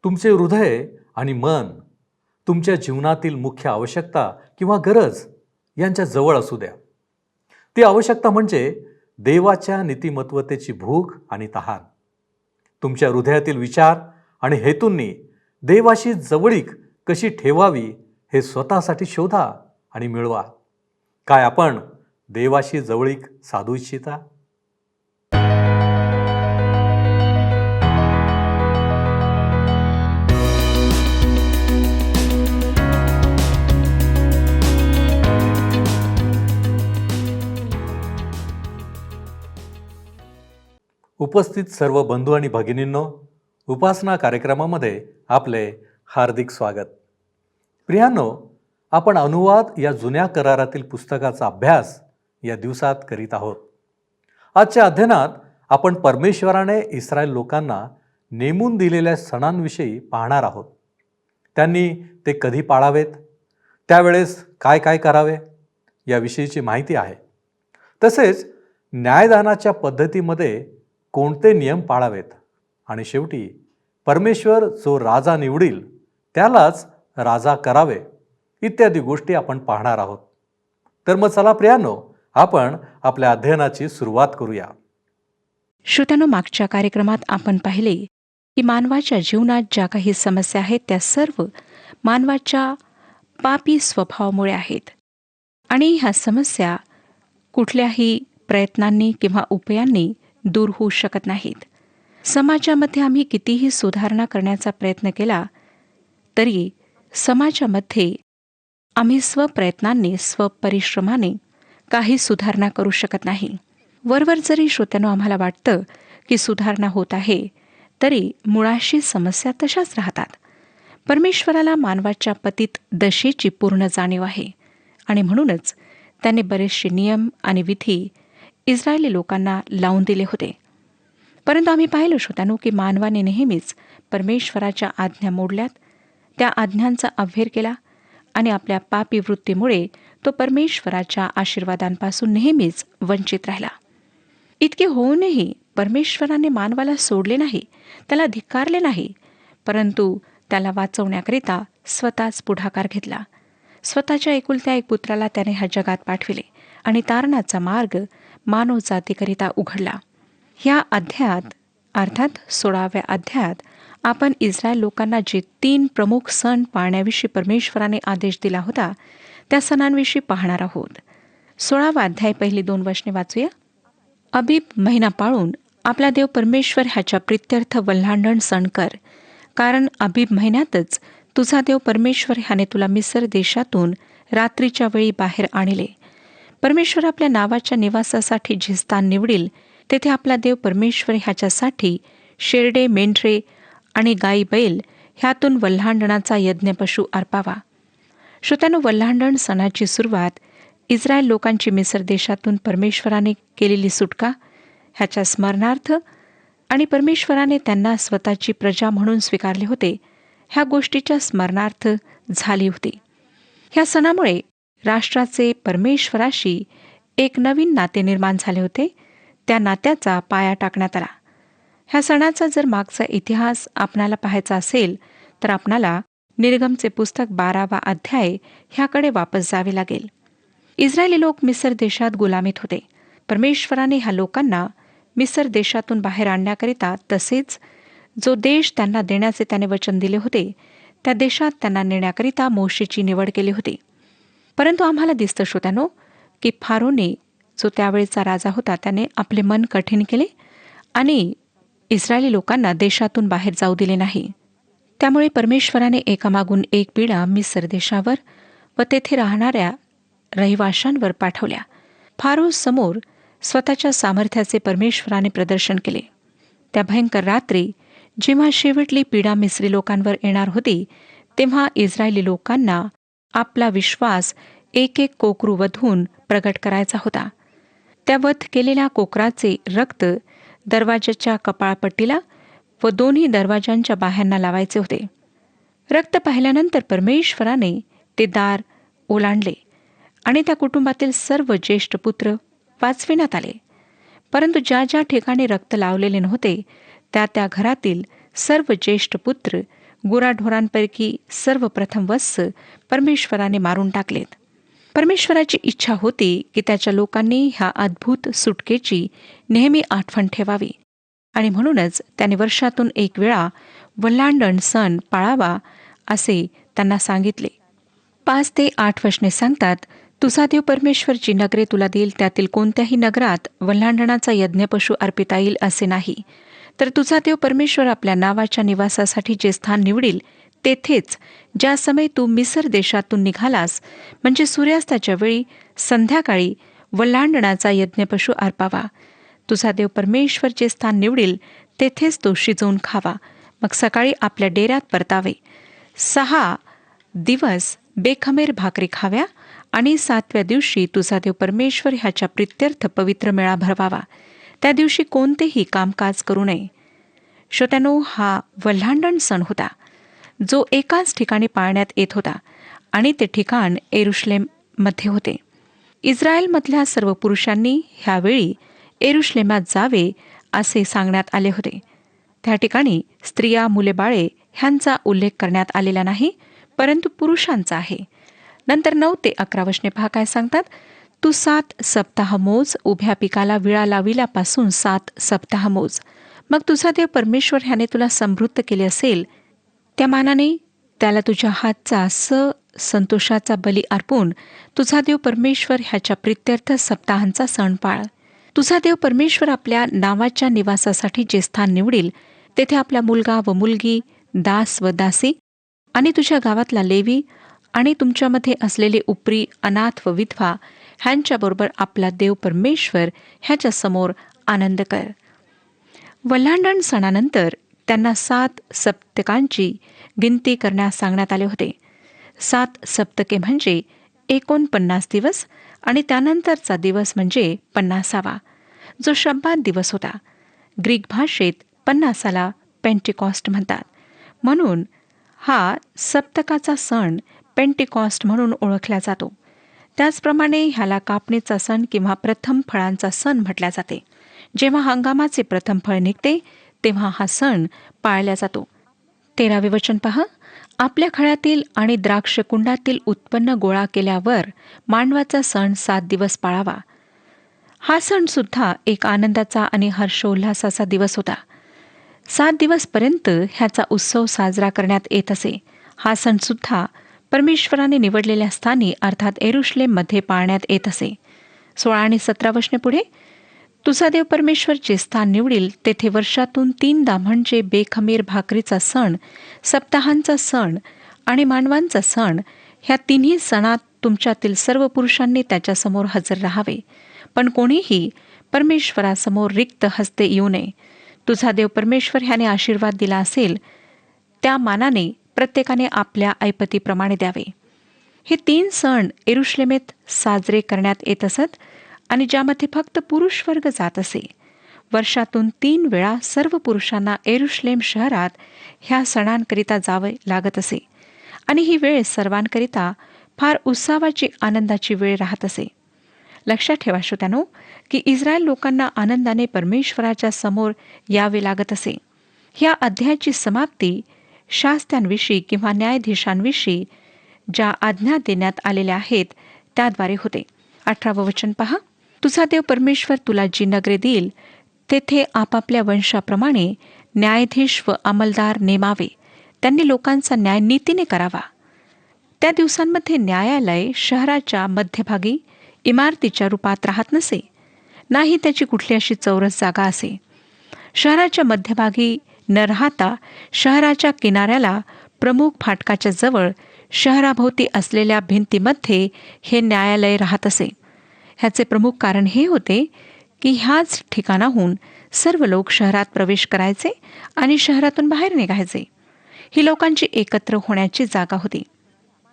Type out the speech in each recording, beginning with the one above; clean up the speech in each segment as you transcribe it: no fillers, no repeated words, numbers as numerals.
तुमचे हृदय आणि मन तुमच्या जीवनातील मुख्य आवश्यकता किंवा गरज यांच्या जवळ असू द्या. ती आवश्यकता म्हणजे देवाच्या नीतिमत्वतेची भूक आणि तहान. तुमच्या हृदयातील विचार आणि हेतूंनी देवाशी जवळीक कशी ठेवावी हे स्वतःसाठी शोधा आणि मिळवा. काय आपण देवाशी जवळीक साधू इच्छिता? उपस्थित सर्व बंधू आणि भगिनींनो, उपासना कार्यक्रमामध्ये आपले हार्दिक स्वागत. प्रियांनो, आपण अनुवाद या जुन्या करारातील पुस्तकाचा अभ्यास या दिवसात करीत आहोत. आजच्या अध्ययनात आपण परमेश्वराने इस्रायल लोकांना नेमून दिलेल्या सणांविषयी पाहणार आहोत. त्यांनी ते कधी पाळावेत, त्यावेळेस काय काय करावे याविषयीची माहिती आहे. तसेच न्यायदानाच्या पद्धतीमध्ये कोणते नियम पाळावेत आणि शेवटी परमेश्वर जो राजा निवडील त्यालाच राजा करावे इत्यादी गोष्टी आपण पाहणार आहोत. तर मग चला प्रियांनो, आपण आपल्या अध्ययनाची सुरुवात करूया. श्रोत्यांनो, मागच्या कार्यक्रमात आपण पाहिले की मानवाच्या जीवनात ज्या काही समस्या आहेत त्या सर्व मानवाच्या पापी स्वभावामुळे आहेत आणि ह्या समस्या कुठल्याही प्रयत्नांनी किंवा उपायांनी दूर होऊ शकत नाहीत. समाजामध्ये आम्ही कितीही सुधारणा करण्याचा प्रयत्न केला तरी समाजामध्ये आम्ही स्वप्रयत्नांनी स्वपरिश्रमाने काही सुधारणा करू शकत नाही. वरवर जरी श्रोत्यांनो आम्हाला वाटतं की सुधारणा होत आहे तरी मुळाशी समस्या तशाच राहतात. परमेश्वराला मानवाच्या पतित दशेची पूर्ण जाणीव आहे आणि म्हणूनच त्याने बरेचसे नियम आणि विधी इस्रायली लोकांना लावून दिले होते. परंतु आम्ही पाहिलं श्रोत्यांनो की मानवाने नेहमीच परमेश्वराच्या आज्ञा मोडल्यात, त्या आज्ञांचा अव्हेर केला आणि आपल्या पापी वृत्तीमुळे तो परमेश्वराच्या आशीर्वादांपासून नेहमीच वंचित राहिला. इतके होऊनही परमेश्वराने मानवाला सोडले नाही, त्याला धिक्कारले नाही, परंतु त्याला वाचवण्याकरिता स्वतःच पुढाकार घेतला. स्वतःच्या एकुलत्या एक पुत्राला त्याने ह्या जगात पाठविले आणि तारणाचा मार्ग मानवजातीकरिता उघडला. ह्या अध्यायात अर्थात 16व्या अध्यायात आपण इस्रायल लोकांना जे 3 प्रमुख सण पाळण्याविषयी परमेश्वराने आदेश दिला होता त्या सणांविषयी पाहणार आहोत. 16वा अध्याय पहिली 2 वचने वाचूया. अबीब महिना पाळून आपला देव परमेश्वर ह्याच्या प्रित्यर्थ वल्हांडण सण कर, कारण अबीब महिन्यातच तुझा देव परमेश्वर ह्याने तुला मिस्र देशातून रात्रीच्या वेळी बाहेर आणले. परमेश्वर आपल्या नावाच्या निवासासाठी जे स्थान निवडील तेथे आपला देव परमेश्वर ह्याच्यासाठी शेरडे, मेंढरे आणि गाई बैल ह्यातून वल्हांडणाचा यज्ञपशू अर्पावा. श्रोत्यांनो, वल्हांडण सणाची सुरुवात इस्रायल लोकांची मिस्र देशातून परमेश्वराने केलेली सुटका ह्याच्या स्मरणार्थ आणि परमेश्वराने त्यांना स्वतःची प्रजा म्हणून स्वीकारले होते ह्या गोष्टीच्या स्मरणार्थ झाली होती. ह्या सणामुळे राष्ट्राचे परमेश्वराशी एक नवीन नाते निर्माण झाले होते. त्या नात्याचा पाया टाकण्यात आला. ह्या सणाचा जर मागचा इतिहास आपणाला पाहायचा असेल तर आपणाला निर्गमचे पुस्तक 12वा अध्याय ह्याकडे वापस जावे लागेल. इस्रायली लोक मिस्र देशात गुलामीत होते. परमेश्वराने ह्या लोकांना मिस्र देशातून बाहेर आणण्याकरिता तसेच जो देश त्यांना देण्याचे त्याने वचन दिले होते त्या देशात त्यांना नेण्याकरिता मोशेची निवड केली होती. परंतु आम्हाला दिसतं श्रोत्यांनो की फारोने जो त्यावेळेचा राजा होता त्याने आपले मन कठीण केले आणि इस्रायली लोकांना देशातून बाहेर जाऊ दिले नाही. त्यामुळे परमेश्वराने एकामागून एक पिढ्या मिस्र देशावर व तेथे राहणाऱ्या रहिवाशांवर पाठवल्या. फारो समोर स्वतःच्या सामर्थ्याचे परमेश्वराने प्रदर्शन केले. त्या भयंकर रात्री जेव्हा शेवटली पीडा मिस्री लोकांवर येणार होती तेव्हा इस्रायली लोकांना आपला विश्वास एक एक कोकरू वधून प्रगट करायचा होता. त्या वध केलेल्या कोकराचे रक्त दरवाजाच्या कपाळपट्टीला व दोन्ही दरवाजांच्या बाह्यांना लावायचे होते. रक्त पाहिल्यानंतर परमेश्वराने ते दार ओलांडले आणि त्या कुटुंबातील सर्व ज्येष्ठ पुत्र वाचविण्यात आले. परंतु ज्या ज्या ठिकाणी रक्त लावलेले नव्हते त्या त्या घरातील सर्व ज्येष्ठ पुत्र गुराढोरांपैकी सर्व प्रथम वत्स परमेश्वराने मारून टाकलेत. परमेश्वराची इच्छा होती की त्याच्या लोकांनी ह्या अद्भुत सुटकेची नेहमी आठवण ठेवावी आणि म्हणूनच त्याने वर्षातून एक वेळा वल्हांडण सण पाळावा असे त्यांना सांगितले. 5 ते 8 वचने सांगतात, तुझा देव परमेश्वर जी नगरे तुला देईल त्यातील कोणत्याही नगरात वल्हांडणाचा यज्ञपशु अर्पिता येईल असे नाही, तर तुझा देव परमेश्वर आपल्या नावाच्या निवासासाठी जे स्थान निवडील तेथेच ज्या समय तू मिसर देशातून निघालास म्हणजे सूर्यास्ताच्या वेळी संध्याकाळी वल्हांडणाचा यज्ञपशु अर्पावा. तुझा देव परमेश्वर जे स्थान निवडील तेथेच तो शिजवून खावा. मग सकाळी आपल्या डेऱ्यात परतावे. 6 दिवस बेखमीर भाकरी खाव्या आणि 7व्या दिवशी तुझा देव परमेश्वर ह्याच्या प्रित्यर्थ पवित्र मेळा भरवावा. त्या दिवशी कोणतेही कामकाज करू नये. श्रोत्यानो, हा वल्हांडण सण होता जो एकाच ठिकाणी पाळण्यात येत होता आणि ते ठिकाण येरुशलेममध्ये होते. इस्रायलमधल्या सर्व पुरुषांनी ह्यावेळी येरुशलेमात जावे असे सांगण्यात आले होते. त्या ठिकाणी स्त्रिया, मुले, बाळे ह्यांचा उल्लेख करण्यात आलेला नाही, परंतु पुरुषांचा आहे. नंतर 9 ते 11 वचने पहा काय सांगतात. तू 7 सप्ताह मोज, उभ्या पिकाला विळा लाविल्यापासून 7 सप्ताह मोज. मग तुझा देव परमेश्वर ह्याने तुला समृद्ध केले असेल त्या मानाने त्याला तुझ्या हातचा संतोषाचा बली अर्पून तुझा देव परमेश्वर ह्याच्या प्रित्यर्थ सप्ताहांचा सण पाळ. तुझा देव परमेश्वर आपल्या नावाच्या निवासासाठी जे स्थान निवडील तेथे आपला मुलगा व मुलगी, दास व दासी आणि तुझ्या गावातला लेवी आणि तुमच्यामध्ये असलेले उपरी, अनाथ व विधवा ह्यांच्याबरोबर आपला देव परमेश्वर ह्याच्या समोर आनंद कर. वल्हांडण सणानंतर त्यांना 7 सप्तकांची गिनती करण्यास सांगण्यात आले होते. 7 सप्तके म्हणजे 49 दिवस आणि त्यानंतरचा दिवस म्हणजे 50वा, जो शब्बात दिवस होता. ग्रीक भाषेत 50ला पेंटिकॉस्ट म्हणतात. म्हणून हा सप्तकाचा सण पेंटिकॉस्ट म्हणून ओळखला जातो. त्याचप्रमाणे ह्याला कापणीचा सण किंवा प्रथम फळांचा सण म्हटल्या जाते. जेव्हा हंगामाचे प्रथम फळ निघते तेव्हा हा सण पाळला जातो. 13वे वचन पहा. आपल्या खळ्यातील आणि द्राक्ष कुंडातील उत्पन्न गोळा केल्यावर मांडवाचा सण 7 दिवस पाळावा. हा सण सुद्धा एक आनंदाचा आणि हर्षोल्हासाचा दिवस होता. 7 दिवसपर्यंत ह्याचा उत्सव साजरा करण्यात येत असे. हा सण सुद्धा परमेश्वराने निवडलेल्या स्थानी अर्थात येरुशलेममध्ये पाळण्यात येत असे. 16 आणि 17 वचने पुढे. तुझा देव परमेश्वर जे स्थान निवडील तेथे वर्षातून 3दा म्हणजे बेखमीर भाकरीचा सण, सप्ताहांचा सण आणि मांडवांचा सण ह्या तिन्ही सणात तुमच्यातील सर्व पुरुषांनी त्याच्यासमोर हजर राहावे. पण कोणीही परमेश्वरासमोर रिक्त हस्ते येऊ नये. तुझा देव परमेश्वर ह्याने आशीर्वाद दिला असेल त्या मानाने प्रत्येकाने आपल्या ऐपतीप्रमाणे द्यावे. हे 3 सण येरुशलेमेत साजरे करण्यात येत असत आणि ज्यामध्ये फक्त पुरुष वर्ग जात असे. वर्षातून 3 वेळा सर्व पुरुषांना येरुशलेम शहरात ह्या सणांकरिता जावे लागत असे आणि ही वेळ सर्वांकरिता फार उत्साहाची, आनंदाची वेळ राहत असे. लक्षात ठेवा श्रोत्यानो, की इस्रायल लोकांना आनंदाने परमेश्वराच्या समोर यावे लागत असे. ह्या अध्यायाची समाप्ती शास्त्यांविषयी किंवा न्यायाधीशांविषयी ज्या आज्ञा देण्यात आलेल्या आहेत त्याद्वारे होते. 18वं वचन पहा. तुझा देव परमेश्वर तुला जी नगरे देईल तेथे आपापल्या वंशाप्रमाणे न्यायाधीश व अंमलदार नेमावे. त्यांनी लोकांचा न्याय नीतीने करावा. त्या दिवसांमध्ये न्यायालय शहराच्या मध्यभागी इमारतीच्या रूपात राहत नसे, नाही त्याची कुठली अशी चौरस जागा असे. शहराच्या मध्यभागी न राहता शहराच्या किनाऱ्याला प्रमुख फाटकाच्या जवळ शहराभोवती असलेल्या भिंतीमध्ये हे न्यायालय राहत असे. ह्याचे प्रमुख कारण हे होते की ह्याच ठिकाणाहून सर्व लोक शहरात प्रवेश करायचे आणि शहरातून बाहेर निघायचे. ही लोकांची एकत्र होण्याची जागा होती.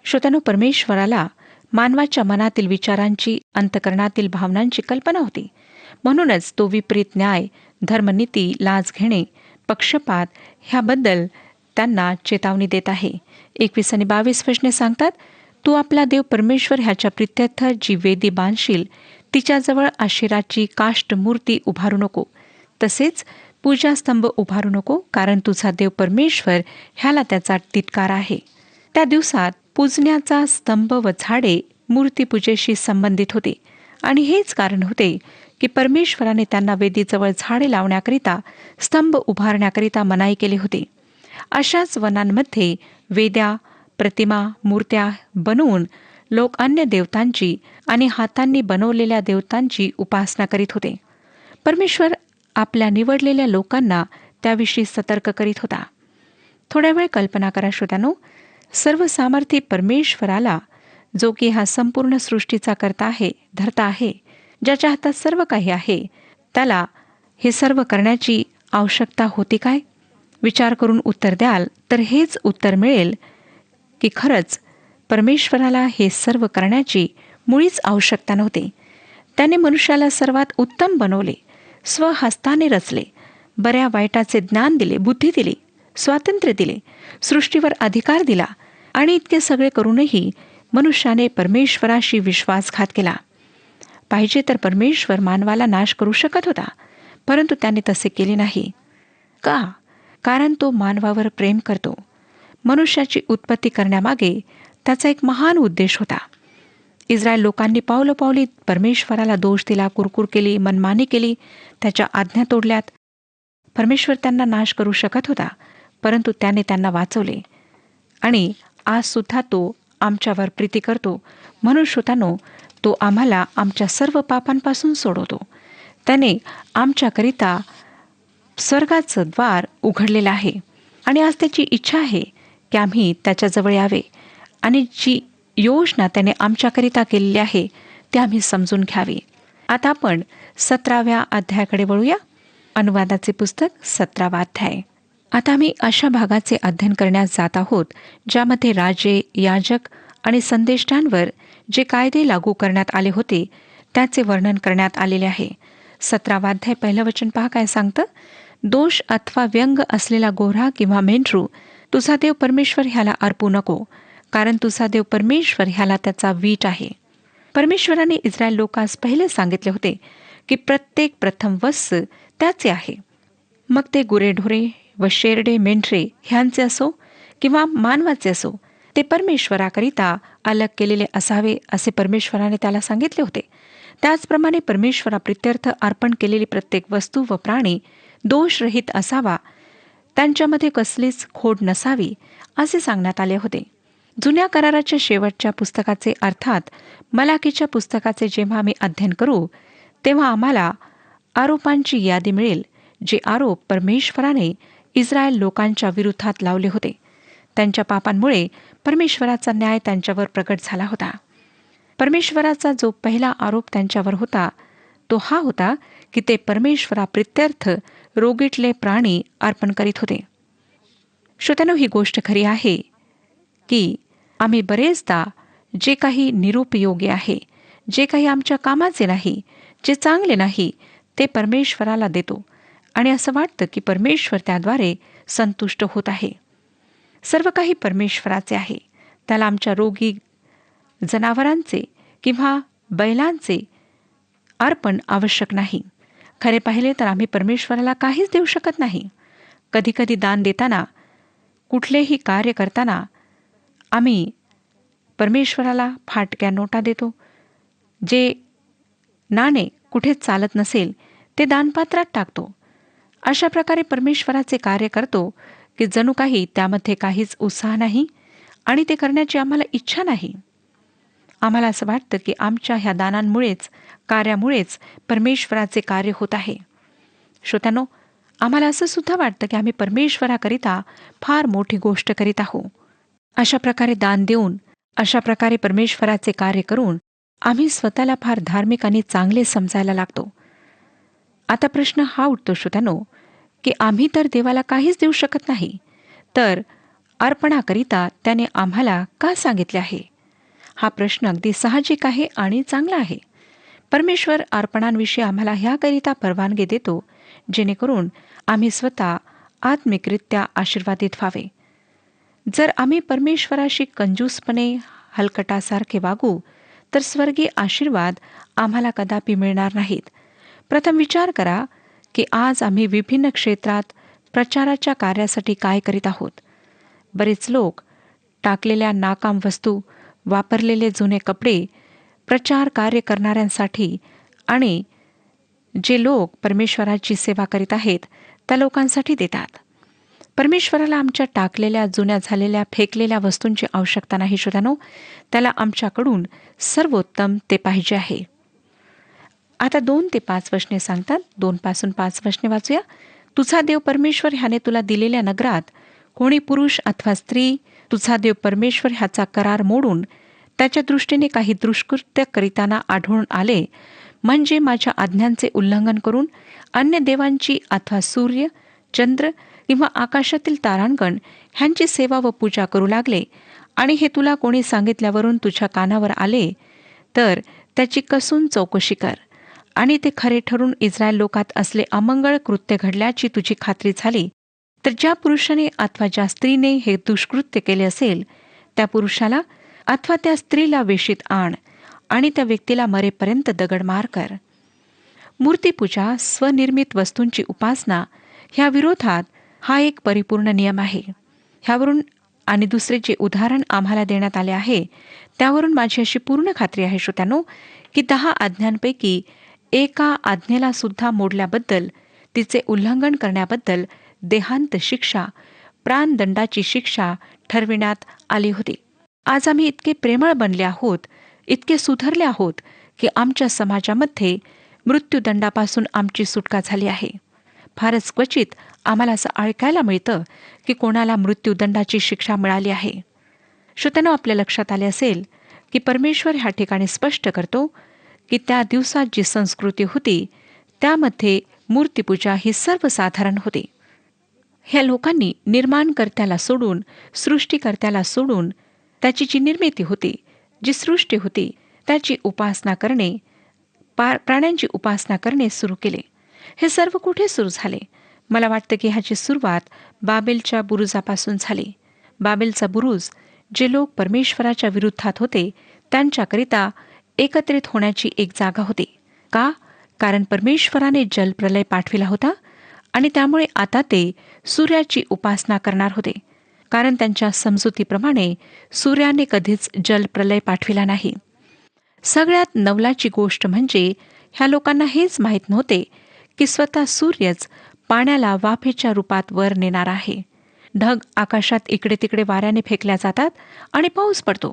श्रोत्यानो, परमेश्वराला मानवाच्या मनातील विचारांची, अंतकरणातील भावनांची कल्पना होती. म्हणूनच तो विपरीत न्याय, धर्मनीती, लाच घेणे, पक्षपात ह्याबद्दल त्यांना चेतावणी देत आहे. 21 आणि 22 वचने सांगतात, तू आपला देव परमेश्वर ह्याच्या प्रित्यर्थ जी वेदी बांधशील तिच्याजवळ आशेराची काष्ट मूर्ती उभारू नको. तसेच पूजास्तंभ उभारू नको, कारण तुझा देव परमेश्वर ह्याला त्याचा तिटकार आहे. त्या दिवसात पूजण्याचा स्तंभ व झाडे मूर्तीपूजेशी संबंधित होते आणि हेच कारण होते की परमेश्वराने त्यांना वेदीजवळ झाडे लावण्याकरिता, स्तंभ उभारण्याकरिता मनाई केली होती. अशाच वनांमध्ये वेद्या, प्रतिमा, मूर्त्या बनवून लोक अन्य देवतांची आणि हातांनी बनवलेल्या देवतांची उपासना करीत होते. परमेश्वर आपल्या निवडलेल्या लोकांना त्याविषयी सतर्क करीत होता. थोड्या वेळ कल्पना करा श्रोत्यानो, सर्वसामर्थी परमेश्वराला, जो की हा संपूर्ण सृष्टीचा करता आहे, धर्ता आहे, ज्याच्या हातात सर्व काही आहे, त्याला हे सर्व करण्याची आवश्यकता होती काय? विचार करून उत्तर द्याल तर हेच उत्तर मिळेल की खरंच परमेश्वराला हे सर्व करण्याची मुळीच आवश्यकता नव्हती. त्याने मनुष्याला सर्वात उत्तम बनवले, स्वहस्ताने रचले, बऱ्या वाईटाचे ज्ञान दिले, बुद्धी दिली, स्वातंत्र्य दिले, सृष्टीवर अधिकार दिला आणि इतके सगळे करूनही मनुष्याने परमेश्वराशी विश्वासघात केला. पाहिजे तर परमेश्वर मानवाला नाश करू शकत होता, परंतु त्याने तसे केले नाही. का? कारण तो मानवावर प्रेम करतो. मनुष्याची उत्पत्ती करण्यामागे त्याचा एक महान उद्देश होता. इस्रायल लोकांनी पावलोपावली परमेश्वराला दोष दिला, कुरकुर केली, मनमानी केली, त्याच्या आज्ञा तोडल्यात. परमेश्वर त्यांना नाश करू शकत होता, परंतु त्याने त्यांना वाचवले आणि आज सुद्धा तो आमच्यावर प्रीती करतो. म्हणून श्रोतांनो, तो आम्हाला आमच्या सर्व पापांपासून सोडवतो. त्याने आमच्याकरिता स्वर्गाचं द्वार उघडलेलं आहे आणि आज त्याची इच्छा आहे की आम्ही त्याच्याजवळ यावे आणि जी योजना त्याने आमच्याकरिता केलेली आहे ती आम्ही समजून घ्यावी. आता आपण 17व्या अध्यायाकडे वळूया. अनुवादाचे पुस्तक 17वा अध्याय. आता आम्ही अशा भागाचे अध्ययन करण्यास जात आहोत ज्यामध्ये राजे, याजक आणि संदेष्टांवर जे कायदे लागू करण्यात आले होते त्याचे वर्णन करण्यात आलेले आहे. 17वा अध्याय पहिलं वचन पहा काय सांगतं. दोष अथवा व्यंग असलेला गोऱ्हा किंवा मेंढरू तुझा देव परमेश्वर ह्याला अर्पू नको, कारण तुझा देव परमेश्वर ह्याला त्याचा वीट आहे. परमेश्वराने इस्रायल लोकांस पहिले सांगितले होते की प्रत्येक प्रथम वत्स त्याचे आहे. मग ते गुरेढोरे व शेरडे, मेंढरे ह्यांचे असो किंवा मानवाचे असो, ते परमेश्वराकरिता अलग केलेले असावे असे परमेश्वराने त्याला सांगितले होते. त्याचप्रमाणे परमेश्वराप्रित्यर्थ अर्पण केलेली प्रत्येक वस्तू व प्राणी दोषरहित असावा, त्यांच्यामध्ये कसलीच खोड नसावी असे सांगण्यात आले होते. जुन्या कराराच्या शेवटच्या पुस्तकाचे अर्थात मलाकीच्या पुस्तकाचे जेव्हा आम्ही अध्ययन करू तेव्हा आम्हाला आरोपांची यादी मिळेल, जे आरोप परमेश्वराने इस्रायल लोकांच्या विरोधात लावले होते. त्यांच्या पापांमुळे परमेश्वराचा न्याय त्यांच्यावर प्रकट झाला होता. परमेश्वराचा जो पहिला आरोप त्यांच्यावर होता तो हा होता की ते परमेश्वराप्रित्यर्थ रोगीटले प्राणी अर्पण करीत होते. श्रोत्यानो, ही गोष्ट खरी आहे की आम्ही बरेचदा जे काही निरुपयोगी आहे, जे काही आमच्या कामाचे नाही, जे चांगले नाही, ते परमेश्वराला देतो आणि असं वाटतं की परमेश्वर त्याद्वारे संतुष्ट होत आहे. सर्व काही परमेश्वराचे आहे. त्याला आमच्या रोगी जनावरांचे किंवा बैलांचे अर्पण आवश्यक नाही. खरे पाहिले तर आम्ही परमेश्वराला काहीच देऊ शकत नाही. कधीकधी दान देताना, कुठलेही कार्य करताना आम्ही परमेश्वराला फाटक्या नोटा देतो. जे नाणे कुठेच चालत नसेल ते दानपात्रात टाकतो. अशा प्रकारे परमेश्वराचे कार्य करतो की जणू काही त्यामध्ये काहीच उत्साह नाही आणि ते करण्याची आम्हाला इच्छा नाही. आम्हाला असं वाटतं की आमच्या ह्या दानांमुळेच, कार्यामुळेच परमेश्वराचे कार्य होत आहे. श्रोत्यानो, आम्हाला असं सुद्धा वाटतं की आम्ही परमेश्वराकरिता फार मोठी गोष्ट करीत आहोत. अशा प्रकारे दान देऊन, अशा प्रकारे परमेश्वराचे कार्य करून आम्ही स्वतःला फार धार्मिक आणि चांगले समजायला लागतो. आता प्रश्न हा उठतो श्रोत्यानो की आम्ही तर देवाला काहीच देऊ शकत नाही, तर अर्पणाकरिता त्याने आम्हाला का सांगितले आहे? हा प्रश्न अगदी साहजिक आहे आणि चांगला आहे. परमेश्वर अर्पणांविषयी आम्हाला ह्याकरिता परवानगी देतो जेणेकरून आम्ही स्वतः आत्मिकरित्या आशीर्वादित व्हावे. जर आम्ही परमेश्वराशी कंजूसपणे, हलकटासारखे वागू तर स्वर्गीय आशीर्वाद आम्हाला कदापि मिळणार नाहीत. प्रथम विचार करा की आज आम्ही विभिन्न क्षेत्रात प्रचाराच्या कार्यासाठी काय करीत आहोत. बरेच लोक टाकलेल्या नाकाम वस्तू, वापरलेले जुने कपडे प्रचार कार्य करणाऱ्यांसाठी आणि जे लोक परमेश्वराची सेवा करीत आहेत त्या लोकांसाठी देतात. परमेश्वराला आमच्या टाकलेल्या, जुन्या झालेल्या, फेकलेल्या वस्तूंची आवश्यकता नाही श्रोत्यानो. त्याला आमच्याकडून सर्वोत्तम ते पाहिजे आहे. आता 2 ते 5 वचने सांगतात. 2 पासून 5 वचने वाचूया. तुझा देव परमेश्वर ह्याने तुला दिलेल्या नगरात कोणी पुरुष अथवा स्त्री तुझा देव परमेश्वर ह्याचा करार मोडून त्याच्या दृष्टीने काही दुष्कृत्य करीताना आढळून आले, म्हणजे माझ्या आज्ञांचे उल्लंघन करून अन्य देवांची अथवा सूर्य, चंद्र किंवा आकाशातील तारांगण ह्यांची सेवा व पूजा करू लागले, आणि हे तुला कोणी सांगितल्यावरून तुझ्या कानावर आले, तर त्याची कसून चौकशी कर. आणि ते खरे ठरून इस्रायल लोकात असले अमंगळ कृत्य घडल्याची तुझी खात्री झाली, तर ज्या पुरुषाने अथवा ज्या स्त्रीने हे दुष्कृत्य केले असेल त्या पुरुषाला अथवा त्या स्त्रीला वेशीत आण आणि त्या व्यक्तीला मरेपर्यंत दगडमार कर. मूर्तीपूजा, स्वनिर्मित वस्तूंची उपासना ह्या विरोधात हा एक परिपूर्ण नियम आहे. ह्यावरून आणि दुसरे जे उदाहरण आम्हाला देण्यात आले आहे त्यावरून माझी अशी पूर्ण खात्री आहे श्रोत्यानो, की 10 आज्ञांपैकी एका आज्ञेला सुद्धा मोडल्याबद्दल, तिचे उल्लंघन करण्याबद्दल देहांत शिक्षा, प्राणदंडाची शिक्षा ठरविण्यात आली होती. आज आम्ही इतके प्रेमळ बनले आहोत, इतके सुधारले आहोत, की आमच्या समाजामध्ये मृत्यूदंडापासून आमची सुटका झाली आहे. फारच क्वचित आम्हाला असं ऐकायला मिळतं की कोणाला मृत्यूदंडाची शिक्षा मिळाली आहे. श्रोत्यांनो, आपल्या लक्षात आले असेल की परमेश्वर ह्या ठिकाणी स्पष्ट करतो की त्या दिवसात जी संस्कृती होती त्यामध्ये मूर्तीपूजा ही सर्वसाधारण होती. ह्या लोकांनी निर्माणकर्त्याला सोडून, सृष्टीकर्त्याला सोडून, त्याची जी निर्मिती होती, जी सृष्टी होती, त्याची उपासना करणे, प्राण्यांची उपासना करणे सुरू केले. हे सर्व कुठे सुरू झाले? मला वाटतं की ह्याची सुरुवात बाबेलच्या बुरुजापासून झाली. बाबेलचा बुरुज जे लोक परमेश्वराच्या विरुद्धात होते त्यांच्याकरिता एकत्रित होण्याची एक जागा होती. का? कारण परमेश्वराने जलप्रलय पाठविला होता आणि त्यामुळे आता ते सूर्याची उपासना करणार होते. कारण त्यांच्या समजुतीप्रमाणे सूर्याने कधीच जलप्रलय पाठविला नाही. सगळ्यात नवलाची गोष्ट म्हणजे ह्या लोकांना हेच माहीत नव्हते की स्वतः सूर्यच पाण्याला वाफेच्या रूपात वर नेणार आहे. ढग आकाशात इकडे तिकडे वाऱ्याने फेकल्या जातात आणि पाऊस पडतो.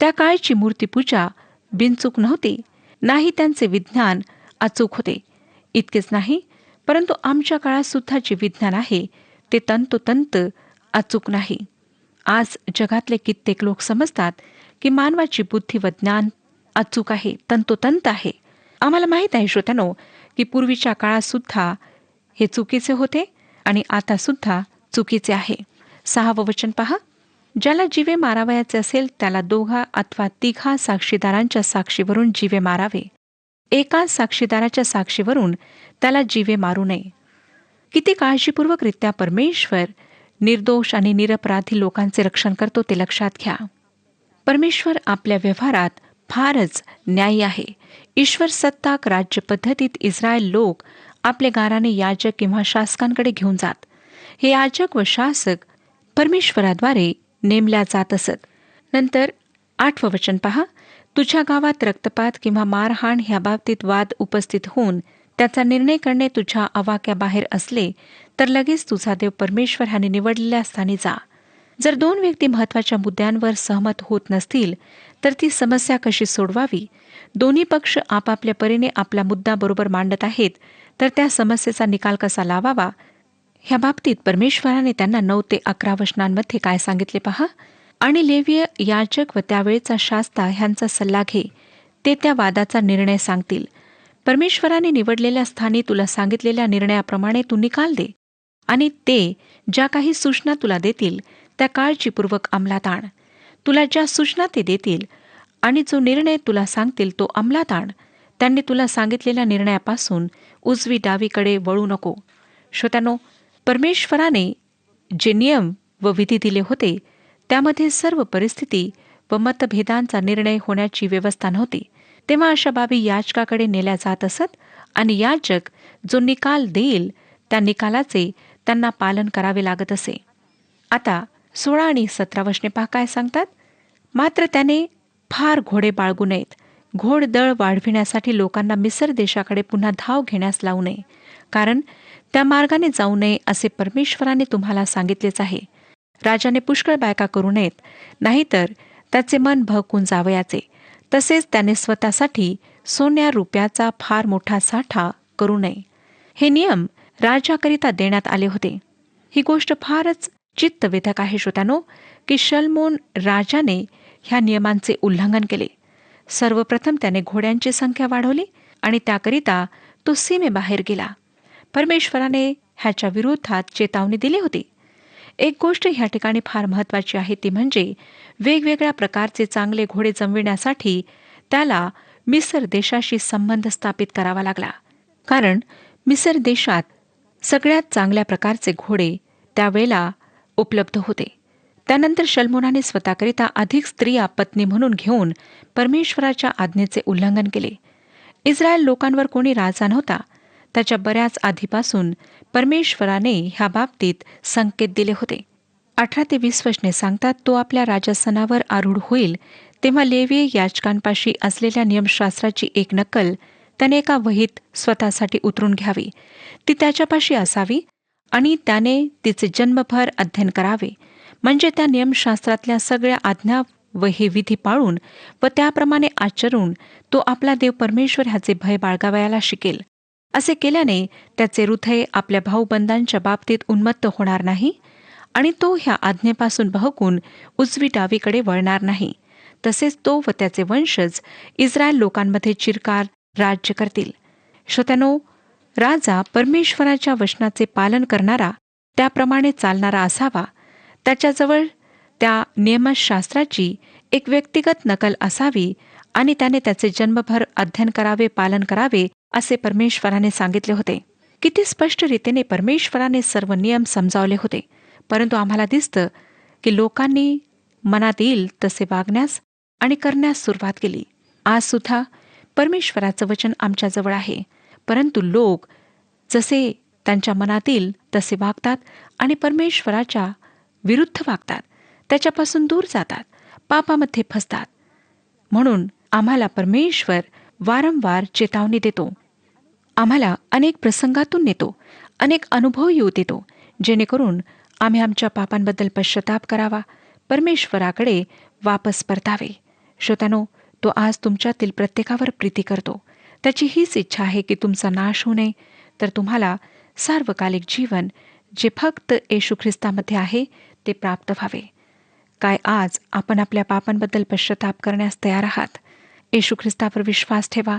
त्या काळची मूर्तीपूजा बिनचूक नव्हती, नाही त्यांचे विज्ञान अचूक होते. इतकेच नाही, परंतु आमच्या काळात सुद्धा जे विज्ञान आहे ते तंतोतंत अचूक नाही. आज जगातले कित्येक लोक समजतात की मानवाची बुद्धी व ज्ञान अचूक आहे, तंतोतंत आहे. आम्हाला माहीत आहे श्रोत्यानो की पूर्वीच्या काळात सुद्धा हे चुकीचे होते आणि आता सुद्धा चुकीचे आहे. 6वं वचन पहा. ज्याला जीवे मारावयाचे असेल त्याला 2 अथवा 3 साक्षीदारांच्या साक्षीवरून जीवे मारावे. एकाच साक्षीदाराच्या साक्षीवरून त्याला जीवे मारू नये. किती काळजीपूर्वकरित्या परमेश्वर निर्दोष आणि निरपराधी लोकांचे रक्षण करतो ते लक्षात घ्या. परमेश्वर आपल्या व्यवहारात फारच न्यायी आहे. ईश्वर सत्ताक राज्य पद्धतीत इस्रायल लोक आपले गाराने याजक किंवा शासकांकडे घेऊन जात. हे याजक व शासक परमेश्वराद्वारे नेमल्या जात असत. नंतर 8वं वचन पहा. तुझ्या गावात रक्तपात किंवा मारहाण ह्या बाबतीत वाद उपस्थित होऊन त्याचा निर्णय करणे तुझ्या आवाक्याबाहेर असले तर लगेच तुझा देव परमेश्वर ह्याने निवडलेल्या स्थानी जा. जर 2 व्यक्ती महत्त्वाच्या मुद्द्यांवर सहमत होत नसतील तर ती समस्या कशी सोडवावी? दोन्ही पक्ष आपापल्या परीने आपला मुद्दा बरोबर मांडत आहेत तर त्या समस्येचा निकाल कसा लावावा? ह्या बाबतीत परमेश्वराने त्यांना 9 ते 11 वचनांमध्ये काय सांगितले पहा. आणि लेवीय याजक व त्यावेळेचा शास्ता ह्यांचा सल्ला घे, ते त्या वादाचा निर्णय सांगतील. परमेश्वराने निवडलेल्या स्थानी तुला सांगितलेल्या निर्णयाप्रमाणे तू निकाल दे आणि ते ज्या काही सूचना तुला देतील त्या काळजीपूर्वक अंमलात आण. तुला ज्या सूचना ते देतील आणि जो निर्णय तुला सांगतील तो अंमलात आण. त्यांनी तुला सांगितलेल्या निर्णयापासून उजवी डावीकडे वळू नको. श्रोत्यानो, परमेश्वराने जे नियम व विधी दिले होते त्यामध्ये सर्व परिस्थिती व मतभेदांचा निर्णय होण्याची व्यवस्था नव्हती. तेव्हा अशा बाबी याजकाकडे नेल्या जात असत आणि याजक जो निकाल देईल त्या निकालाचे त्यांना पालन करावे लागत असे. आता 16 आणि 17 वचने पहा काय सांगतात. मात्र त्याने फार घोडे बाळगू नयेत. घोडदळ वाढविण्यासाठी लोकांना मिसर देशाकडे पुन्हा धाव घेण्यास लावू नये, कारण त्या मार्गाने जाऊ नये असे परमेश्वराने तुम्हाला सांगितलेच आहे. राजाने पुष्कळ बायका करू नयेत, नाहीतर त्याचे मन भडकून जावयाचे. तसेच त्याने स्वतःसाठी सोन्या रुपयाचा फार मोठा साठा करू नये. हे नियम राजाकरिता देण्यात आले होते. ही गोष्ट फारच चित्तवेधक आहे श्रोत्यानो, की शल्मोन राजाने ह्या नियमांचे उल्लंघन केले. सर्वप्रथम त्याने घोड्यांची संख्या वाढवली आणि त्याकरिता तो सीमेबाहेर गेला. परमेश्वराने ह्याच्या विरोधात चेतावणी दिली होती. एक गोष्ट ह्या ठिकाणी फार महत्त्वाची आहे, ती म्हणजे वेगवेगळ्या प्रकारचे चांगले घोडे जमविण्यासाठी त्याला मिसर देशाशी संबंध स्थापित करावा लागला. कारण मिसर देशात सगळ्यात चांगल्या प्रकारचे घोडे त्यावेळेला उपलब्ध होते. त्यानंतर शल्मोनाने स्वतःकरिता अधिक स्त्रिया पत्नी म्हणून घेऊन परमेश्वराच्या आज्ञेचे उल्लंघन केले. इस्रायल लोकांवर कोणी राजा नव्हता. त्याच्या बऱ्याच आधीपासून परमेश्वराने ह्या बाबतीत संकेत दिले होते. 18 ते 20 वचने सांगतात, तो आपल्या राजस्थानावर आरूढ होईल तेव्हा लेवीय याजकांपाशी असलेल्या नियमशास्त्राची एक नक्कल त्याने एका वहीत स्वतःसाठी उतरून घ्यावी. ती त्याच्यापाशी असावी आणि त्याने तिचे जन्मभर अध्ययन करावे. म्हणजे त्या नियमशास्त्रातल्या सगळ्या आज्ञा व हे विधी पाळून व त्याप्रमाणे आचरून तो आपला देव परमेश्वर ह्याचे भय बाळगावयाला शिकेल. असे केल्याने त्याचे हृदय आपल्या भाऊबंधांच्या बाबतीत उन्मत्त होणार नाही आणि तो ह्या आज्ञेपासून बहकून उजवी डावीकडे वळणार नाही. तसेच तो व त्याचे वंशज इस्रायल लोकांमध्ये चिरकाल राज्य करतील. श्रोत्यानो, राजा परमेश्वराच्या वचनाचे पालन करणारा, त्याप्रमाणे चालणारा असावा. त्याच्याजवळ त्या नियमशास्त्राची एक व्यक्तिगत नकल असावी आणि त्याने त्याचे जन्मभर अध्ययन करावे, पालन करावे असे परमेश्वराने सांगितले होते. किती स्पष्ट रीतीने परमेश्वराने सर्व नियम समजावले होते. परंतु आम्हाला दिसतं की लोकांनी मनात येईल तसे वागण्यास आणि करण्यास सुरुवात केली. आज सुद्धा परमेश्वराचं वचन आमच्याजवळ आहे, परंतु लोक जसे त्यांच्या मनात येईल तसे वागतात आणि परमेश्वराच्या विरुद्ध वागतात, त्याच्यापासून दूर जातात, पापामध्ये फसतात. म्हणून आम्हाला परमेश्वर वारंवार चेतावणी देतो. आम्हाला अनेक प्रसंगातून नेतो, अनेक अनुभव येऊ देतो, जेणेकरून आम्ही आमच्या पापांबद्दल पश्चाताप करावा, परमेश्वराकडे वापस परतावे. श्रोत्यानो, तो आज तुमच्यातील प्रत्येकावर प्रीती करतो. त्याची हीच इच्छा आहे की तुमचा नाश होऊ नये, तर तुम्हाला सार्वकालिक जीवन जे फक्त येशू ख्रिस्तामध्ये आहे ते प्राप्त व्हावे. काय आज आपण आपल्या पापांबद्दल पश्चाताप करण्यास तयार आहात? येशू ख्रिस्तावर विश्वास ठेवा,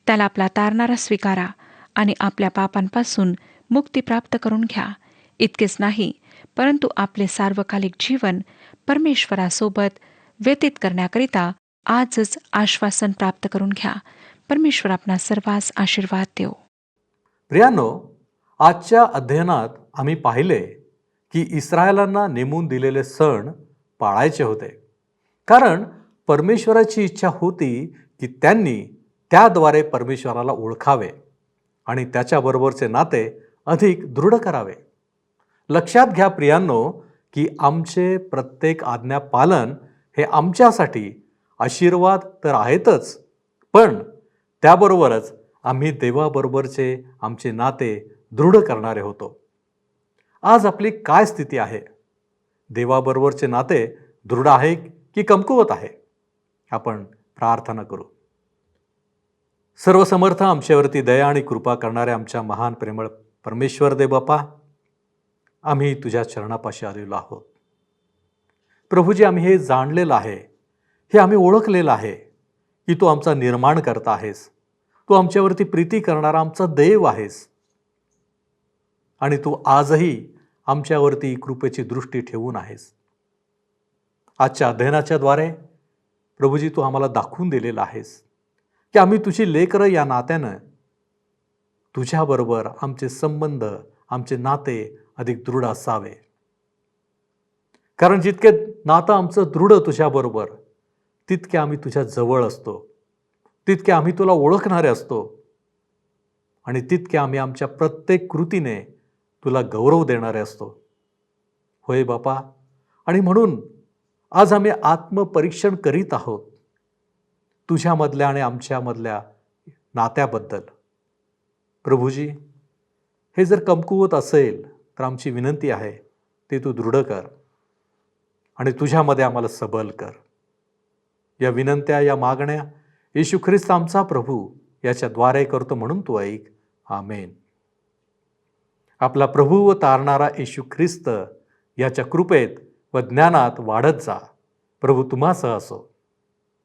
त्याला आपला तारणारा स्वीकारा आणि आपल्या पापांपासून मुक्ती प्राप्त करून घ्या. इतकेच नाही, परंतु आपले सार्वकालिक जीवन परमेश्वरासोबत व्यतीत करण्याकरिता आजच आश्वासन प्राप्त करून घ्या. परमेश्वर आपणा सर्वांस आशीर्वाद देव. प्रियानो, आजच्या अध्ययनात आम्ही पाहिले की इस्रायलांना नेमून दिलेले सण पाळायचे होते, कारण परमेश्वराची इच्छा होती की त्यांनी त्याद्वारे परमेश्वराला ओळखावे आणि त्याच्याबरोबरचे नाते अधिक दृढ करावे. लक्षात घ्या प्रियांनो, की आमचे प्रत्येक आज्ञा पालन हे आमच्यासाठी आशीर्वाद तर आहेतच, पण त्याबरोबरच आम्ही देवाबरोबरचे आमचे नाते दृढ करणारे होतो. आज आपली काय स्थिती आहे? देवाबरोबरचे नाते दृढ आहे की कमकुवत आहे? आपण प्रार्थना करू. सर्वसमर्थ आमच्यावरती दया आणि कृपा करणारे आमच्या महान प्रेमळ परमेश्वर देव बापा, आम्ही तुझ्या चरणापाशी आलेलो आहोत. प्रभूजी, आम्ही हे जाणलेलं आहे, हे आम्ही ओळखलेलं आहे की तू आमचा निर्माण करता आहेस, तू आमच्यावरती प्रीती करणारा आमचा देव आहेस आणि तू आजही आमच्यावरती कृपेची दृष्टी ठेवून आहेस. आजच्या अध्ययनाच्या द्वारे प्रभूजी तू आम्हाला दाखवून दिलेलं आहेस की आम्ही तुझी लेकरं या नात्यानं तुझ्याबरोबर आमचे संबंध, आमचे नाते अधिक दृढ असावे. कारण जितके नातं आमचं दृढ तुझ्याबरोबर, तितके आम्ही तुझ्या जवळ असतो. तितके आम्ही तुला ओळखणारे असतो आणि तितके आम्ही आमच्या प्रत्येक कृतीने तुला गौरव देणारे असतो. होय बापा, आणि म्हणून आज आम्ही आत्मपरीक्षण करीत आहोत तुझ्यामधल्या आणि आमच्यामधल्या नात्याबद्दल. प्रभूजी, हे जर कमकुवत असेल तर आमची विनंती आहे ते तू दृढ कर आणि तुझ्यामध्ये आम्हाला सबल कर. या विनंत्या, या मागण्या येशू ख्रिस्त आमचा प्रभू याच्याद्वारे करतो म्हणून तू ऐक. आमेन. आपला प्रभू व तारणारा येशू ख्रिस्त याच्या कृपेत व ज्ञानात वाढत जा. प्रभू तुम्हासह असो.